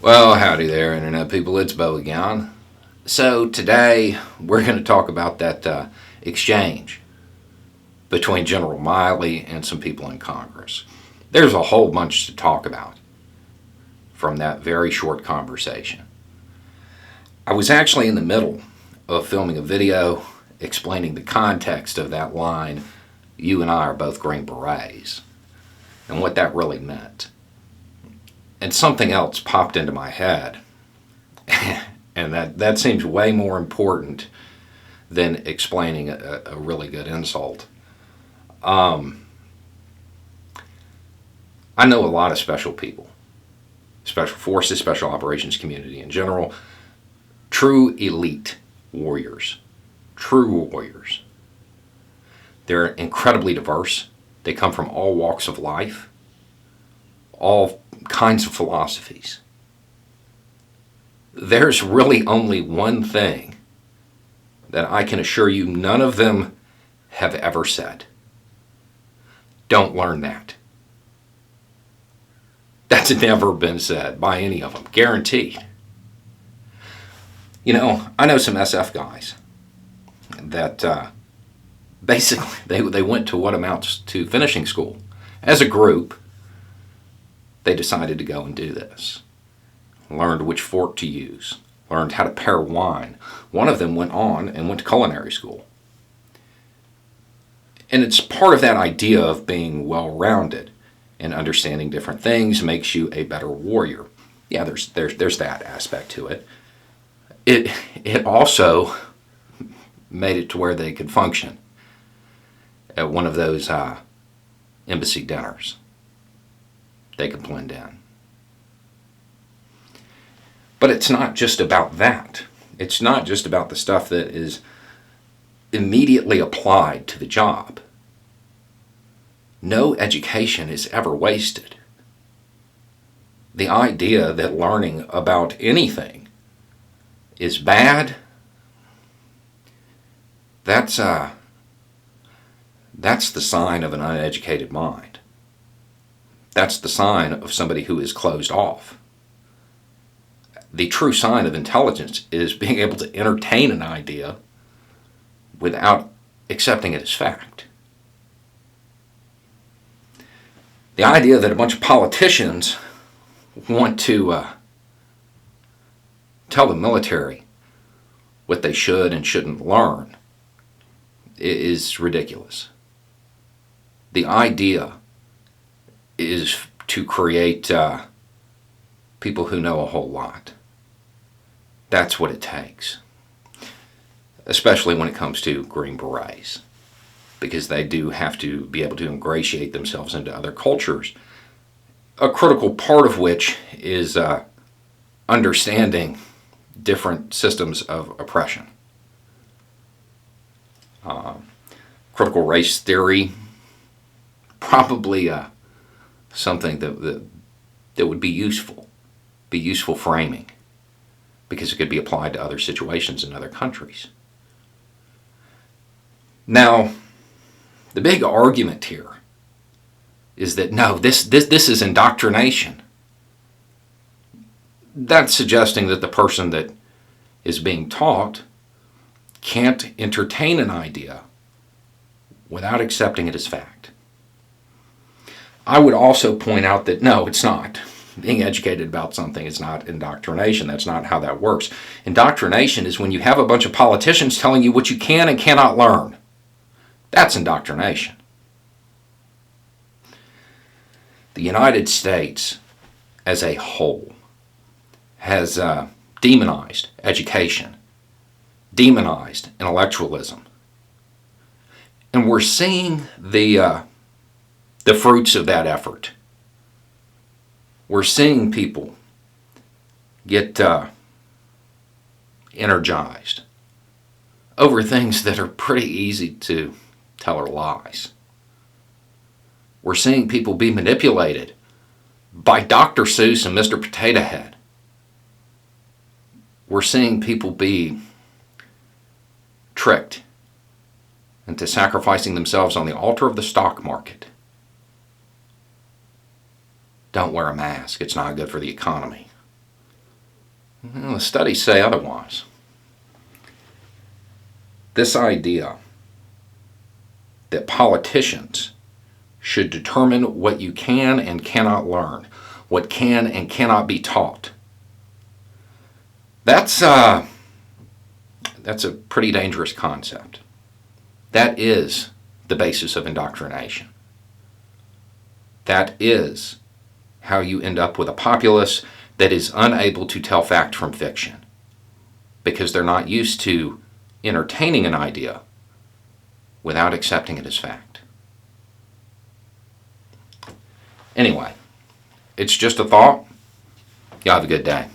Well, howdy there, Internet people. It's Bo again. So, today we're going to talk about that exchange between General Milley and some people in Congress. There's a whole bunch to talk about from that very short conversation. I was actually in the middle of filming a video explaining the context of that line, "You and I are both Green Berets," and what that really meant. And something else popped into my head. And that seems way more important than explaining a really good insult. I know a lot of special people, special forces, special operations community in general, true elite warriors, true warriors. They're incredibly diverse. They come from all walks of life, all kinds of philosophies. There's really only one thing that I can assure you none of them have ever said. Don't learn that. That's never been said by any of them, guaranteed. You know, I know some SF guys that basically they went to what amounts to finishing school. As a group, they decided to go and do this. Learned which fork to use, learned how to pair wine. One of them went on and went to culinary school. And it's part of that idea of being well-rounded and understanding different things makes you a better warrior. Yeah, there's that aspect to it. It also made it to where they could function at one of those embassy dinners. They could blend in. But it's not just about that. It's not just about the stuff that is immediately applied to the job. No education is ever wasted. The idea that learning about anything is bad, that's the sign of an uneducated mind. That's the sign of somebody who is closed off. The true sign of intelligence is being able to entertain an idea without accepting it as fact. The idea that a bunch of politicians want to tell the military what they should and shouldn't learn is ridiculous. The idea is to create people who know a whole lot. That's what it takes. Especially when it comes to Green Berets. Because they do have to be able to ingratiate themselves into other cultures. A critical part of which is understanding different systems of oppression. Critical race theory, probably something that would be useful framing, because it could be applied to other situations in other countries. Now, the big argument here is that no, this is indoctrination. That's suggesting that the person that is being taught can't entertain an idea without accepting it as fact. I would also point out that no, it's not. Being educated about something is not indoctrination. That's not how that works. Indoctrination is when you have a bunch of politicians telling you what you can and cannot learn. That's indoctrination. The United States as a whole has demonized education, demonized intellectualism. And we're seeing the fruits of that effort. We're seeing people get energized over things that are pretty easy to tell are lies. We're seeing people be manipulated by Dr. Seuss and Mr. Potato Head. We're seeing people be tricked into sacrificing themselves on the altar of the stock market. Don't wear a mask. It's not good for the economy. Well, the studies say otherwise. This idea that politicians should determine what you can and cannot learn, what can and cannot be taught, that's a pretty dangerous concept. That is the basis of indoctrination. That is how you end up with a populace that is unable to tell fact from fiction because they're not used to entertaining an idea without accepting it as fact. Anyway, it's just a thought. You have a good day.